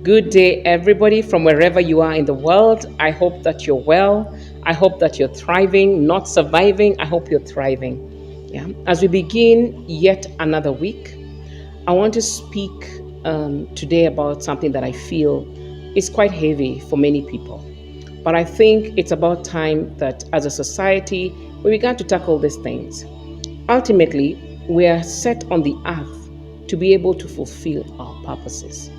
Good day, everybody, from wherever you are in the world. I hope that you're well. I hope that you're thriving, not surviving. I hope you're thriving. Yeah. As we begin yet another week, I want to speak today about something that I feel is quite heavy for many people. But I think it's about time that as a society, we began to tackle these things. Ultimately, we are set on the earth to be able to fulfill our purposes.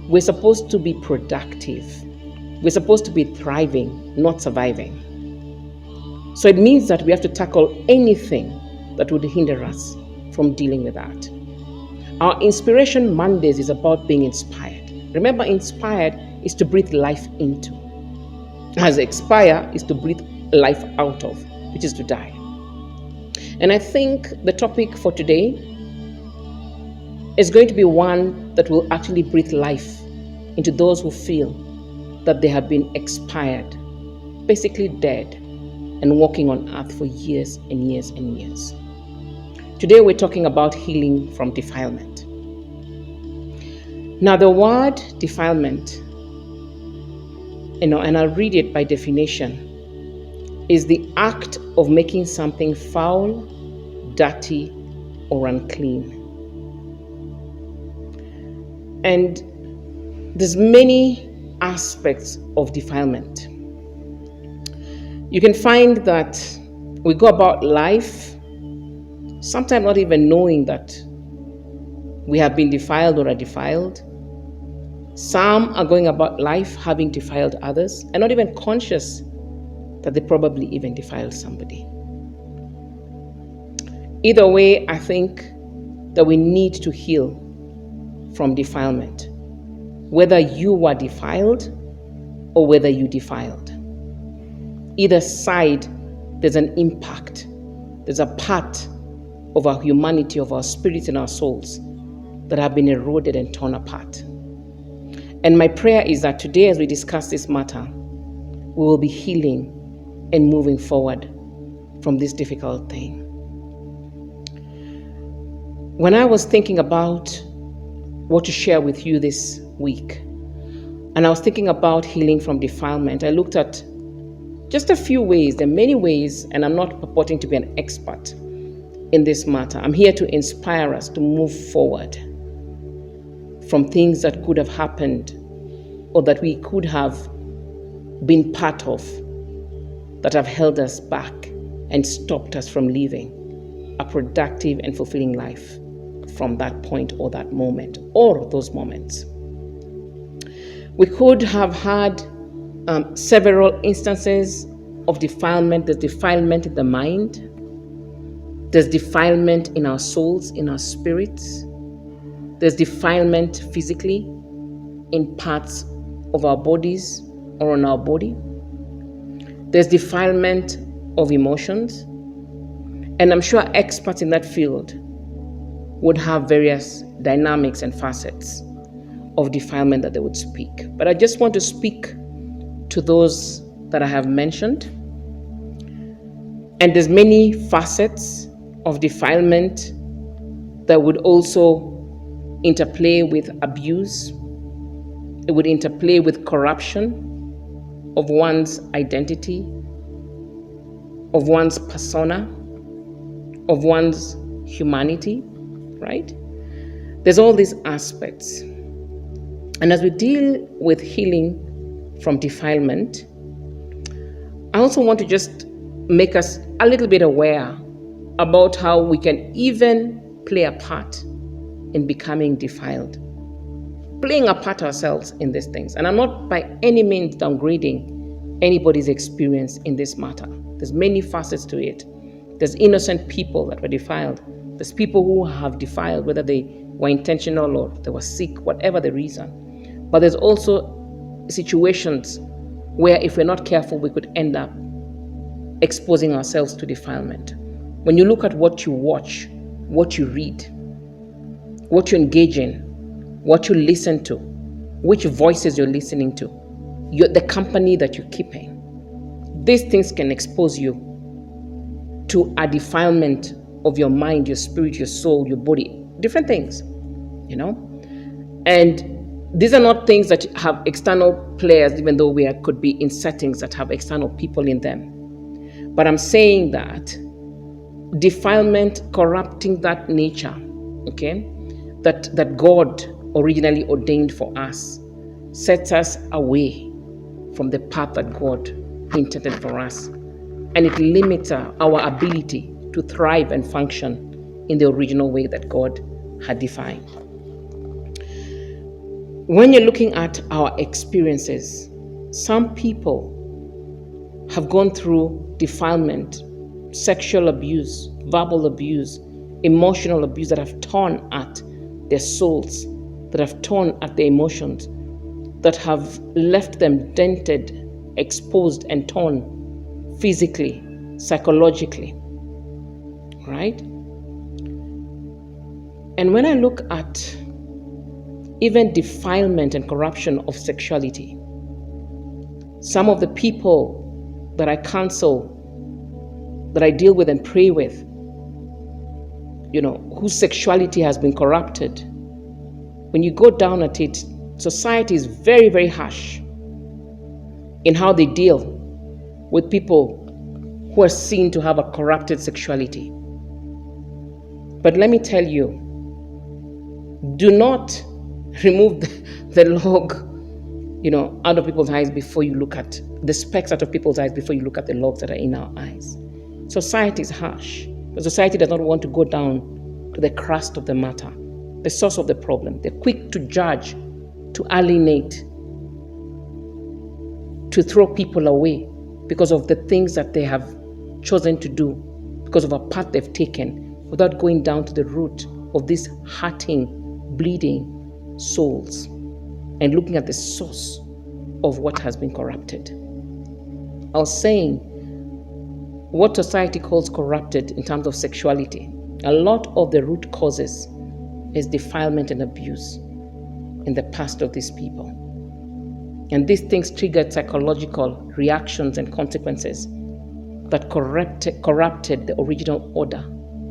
We're supposed to be productive. We're supposed to be thriving, not surviving. So it means that we have to tackle anything that would hinder us from dealing with that. Our Inspiration Mondays is about being inspired. Remember, inspired is to breathe life into. As expire is to breathe life out of, which is to die. And I think the topic for today is going to be one that will actually breathe life into those who feel that they have been expired, basically dead, and walking on earth for years and years and years. Today we're talking about healing from defilement. Now the word defilement, and I'll read it by definition, is the act of making something foul, dirty, or unclean. And there's many aspects of defilement. You can find that we go about life, sometimes not even knowing that we have been defiled or are defiled. Some are going about life having defiled others and not even conscious that they probably even defiled somebody. Either way, I think that we need to heal from defilement, whether you were defiled or whether you defiled. Either side, there's an impact. There's a part of our humanity, of our spirits and our souls that have been eroded and torn apart. And my prayer is that today, as we discuss this matter, we will be healing and moving forward from this difficult thing. When I was thinking about what to share with you this week, and I was thinking about healing from defilement, I looked at just a few ways. There are many ways, and I'm not purporting to be an expert in this matter. I'm here to inspire us to move forward from things that could have happened or that we could have been part of that have held us back and stopped us from living a productive and fulfilling life from that point or that moment or those moments. We could have had several instances of defilement. There's defilement in the mind. There's defilement in our souls, in our spirits. There's defilement physically in parts of our bodies or on our body. There's defilement of emotions. And I'm sure experts in that field would have various dynamics and facets of defilement that they would speak. But I just want to speak to those that I have mentioned. And there's many facets of defilement that would also interplay with abuse. It would interplay with corruption of one's identity, of one's persona, of one's humanity, right? There's all these aspects. And as we deal with healing from defilement, I also want to just make us a little bit aware about how we can even play a part in becoming defiled, playing a part ourselves in these things. And I'm not by any means downgrading anybody's experience in this matter. There's many facets to it. There's innocent people that were defiled. There's people who have defiled, whether they were intentional or they were sick, whatever the reason. But there's also situations where if we're not careful, we could end up exposing ourselves to defilement. When you look at what you watch, what you read, what you engage in, what you listen to, which voices you're listening to, the company that you're keeping, these things can expose you to a defilement of your mind, your spirit, your soul, your body, different things, And These are not things that have external players, even though we could be in settings that have external people in them. But I'm saying that defilement, corrupting that nature, okay, that God originally ordained for us, sets us away from the path that God intended for us. And it limits our ability to thrive and function in the original way that God had defined. When you're looking at our experiences, some people have gone through defilement, sexual abuse, verbal abuse, emotional abuse that have torn at their souls, that have torn at their emotions, that have left them dented, exposed, and torn physically, psychologically, right? And when I look at even defilement and corruption of sexuality, some of the people that I counsel, that I deal with and pray with, whose sexuality has been corrupted, when you go down at it, society is very, very harsh in how they deal with people who are seen to have a corrupted sexuality. But let me tell you, do not remove the log, out of people's eyes before you look at the specks out of people's eyes before you look at the logs that are in our eyes. Society is harsh. The society does not want to go down to the crust of the matter, the source of the problem. They're quick to judge, to alienate, to throw people away because of the things that they have chosen to do, because of a path they've taken, without going down to the root of these hurting, bleeding souls and looking at the source of what has been corrupted. I was saying, what society calls corrupted in terms of sexuality, a lot of the root causes is defilement and abuse in the past of these people. And these things triggered psychological reactions and consequences that corrupted the original order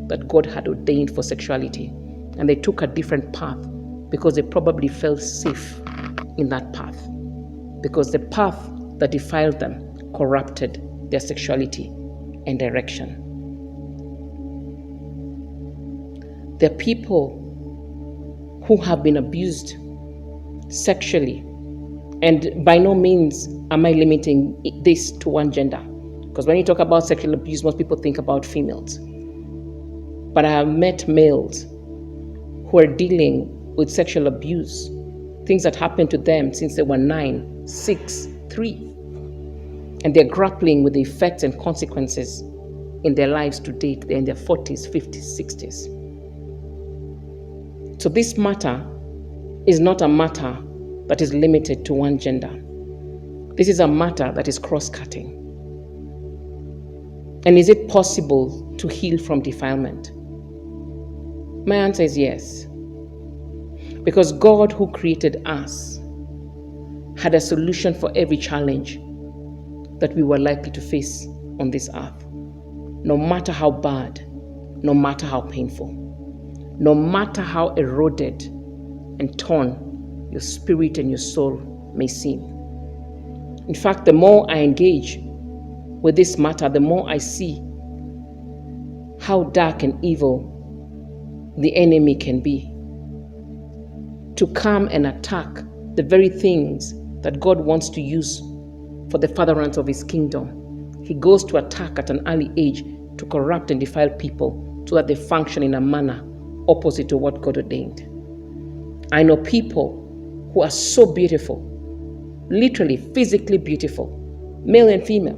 that God had ordained for sexuality. And they took a different path because they probably felt safe in that path, because the path that defiled them corrupted their sexuality and direction. There are people who have been abused sexually, and by no means am I limiting this to one gender, because when you talk about sexual abuse, most people think about females. But I have met males who are dealing with sexual abuse, things that happened to them since they were 9, 6, 3. And they're grappling with the effects and consequences in their lives to date. They're in their 40s, 50s, 60s. So this matter is not a matter that is limited to one gender. This is a matter that is cross-cutting. And is it possible to heal from defilement? My answer is yes. Because God, who created us, had a solution for every challenge that we were likely to face on this earth. No matter how bad, no matter how painful, no matter how eroded and torn your spirit and your soul may seem. In fact, the more I engage with this matter, the more I see how dark and evil the enemy can be, to come and attack the very things that God wants to use for the furtherance of his kingdom. He goes to attack at an early age to corrupt and defile people so that they function in a manner opposite to what God ordained. I know people who are so beautiful, literally physically beautiful, male and female,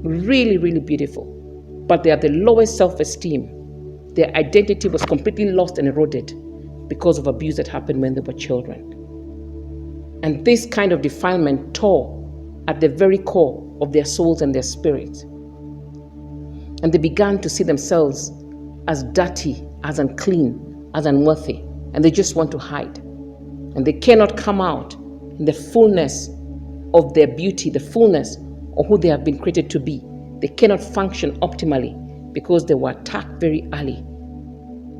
really, really beautiful, but they have the lowest self-esteem. Their identity was completely lost and eroded because of abuse that happened when they were children. And this kind of defilement tore at the very core of their souls and their spirits. And they began to see themselves as dirty, as unclean, as unworthy, and they just want to hide. And they cannot come out in the fullness of their beauty, the fullness of who they have been created to be. They cannot function optimally because they were attacked very early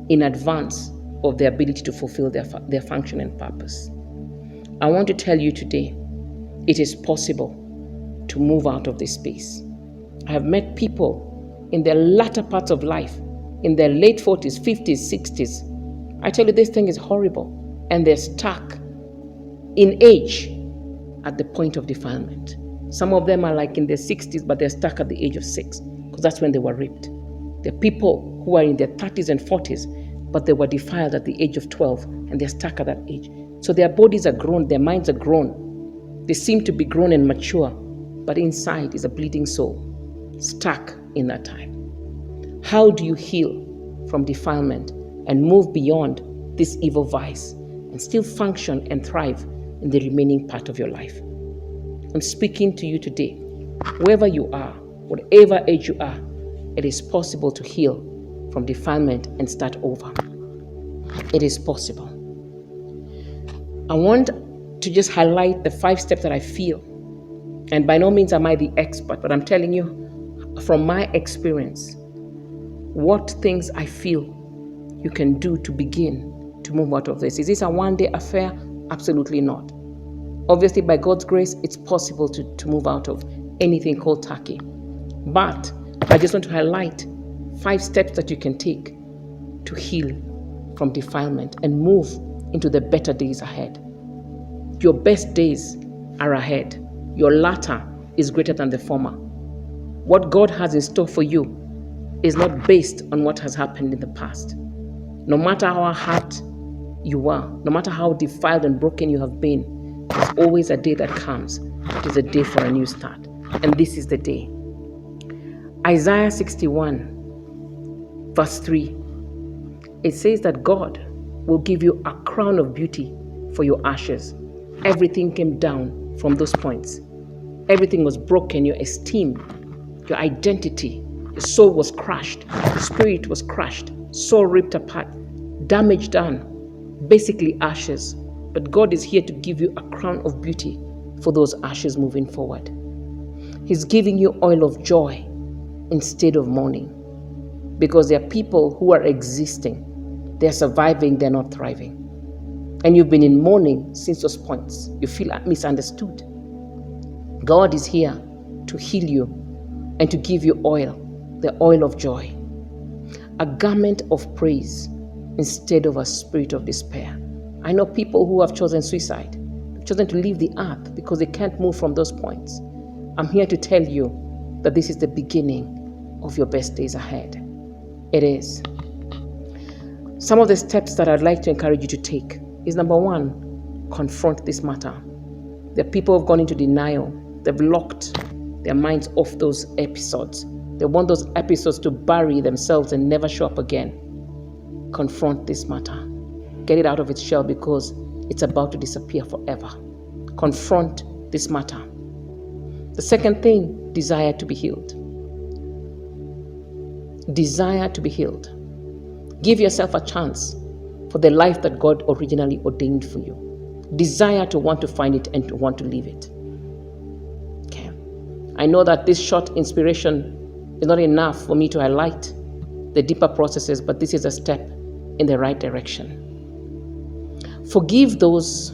in advance of their ability to fulfill their function and purpose. I want to tell you today, it is possible to move out of this space. I have met people in their latter parts of life, in their late 40s, 50s, 60s. I tell you, this thing is horrible, and they're stuck in age at the point of defilement. Some of them are like in their 60s, but they're stuck at the age of 6, because that's when they were raped. There are people who are in their 30s and 40s, but they were defiled at the age of 12, and they're stuck at that age. So their bodies are grown, their minds are grown. They seem to be grown and mature, but inside is a bleeding soul, stuck in that time. How do you heal from defilement and move beyond this evil vice and still function and thrive in the remaining part of your life? I'm speaking to you today. Wherever you are, whatever age you are, it is possible to heal from defilement and start over. It is possible. I want to just highlight the 5 steps that I feel. And by no means am I the expert, but I'm telling you from my experience what things I feel you can do to begin to move out of this. Is this a one-day affair? Absolutely not. Obviously, by God's grace, it's possible to move out of anything called Turkey. But I just want to highlight 5 steps that you can take to heal from defilement and move into the better days ahead. Your best days are ahead. Your latter is greater than the former. What God has in store for you is not based on what has happened in the past. No matter how hurt you are, no matter how defiled and broken you have been, there's always a day that comes. It is a day for a new start. And this is the day. Isaiah 61, verse 3. It says that God will give you a crown of beauty for your ashes. Everything came down from those points. Everything was broken. Your esteem, your identity, your soul was crushed. Your spirit was crushed. Soul ripped apart. Damage done. Basically ashes. But God is here to give you a crown of beauty for those ashes moving forward. He's giving you oil of joy instead of mourning. Because there are people who are existing. They're surviving, they're not thriving. And you've been in mourning since those points. You feel misunderstood. God is here to heal you and to give you oil, the oil of joy. A garment of praise instead of a spirit of despair. I know people who have chosen suicide, chosen to leave the earth because they can't move from those points. I'm here to tell you that this is the beginning of your best days ahead. It is. Some of the steps that I'd like to encourage you to take is, number 1, confront this matter. The people have gone into denial. They've locked their minds off those episodes. They want those episodes to bury themselves and never show up again. Confront this matter. Get it out of its shell because it's about to disappear forever. Confront this matter. The second thing, desire to be healed. Desire to be healed. Give yourself a chance for the life that God originally ordained for you. Desire to want to find it and to want to live it. Okay. I know that this short inspiration is not enough for me to highlight the deeper processes, but this is a step in the right direction. Forgive those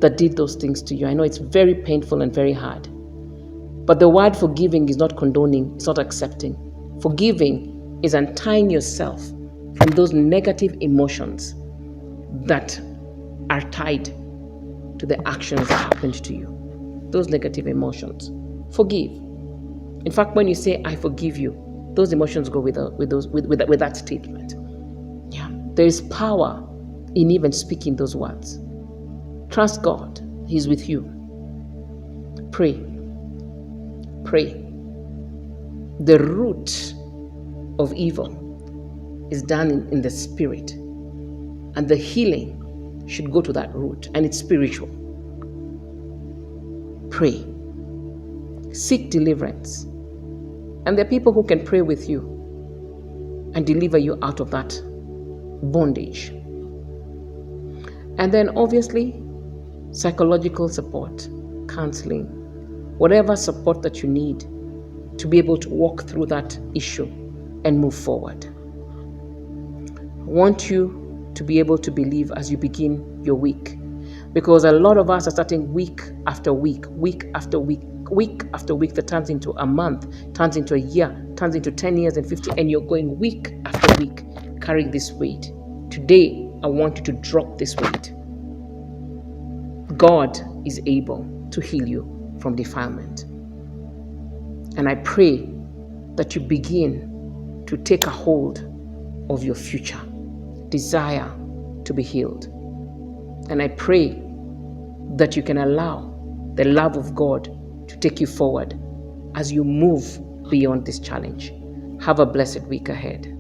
that did those things to you. I know it's very painful and very hard. But the word forgiving is not condoning, it's not accepting. Forgiving is untying yourself from those negative emotions that are tied to the actions that happened to you. Those negative emotions. Forgive. In fact, when you say, I forgive you, those emotions go with that statement. Yeah. There is power in even speaking those words. Trust God. He's with you. Pray. Pray. The root of evil is done in the spirit, and the healing should go to that root, and it's spiritual. Pray. Seek deliverance. And there are people who can pray with you and deliver you out of that bondage. And then obviously, psychological support, counseling, whatever support that you need to be able to walk through that issue and move forward. I want you to be able to believe as you begin your week Because a lot of us are starting week after week, week after week, week after week that turns into a month, turns into a year, turns into 10 years and 50, and you're going week after week carrying this weight. Today, I want you to drop this weight. God is able to heal you from defilement. And I pray that you begin to take a hold of your future, desire to be healed. And I pray that you can allow the love of God to take you forward as you move beyond this challenge. Have a blessed week ahead.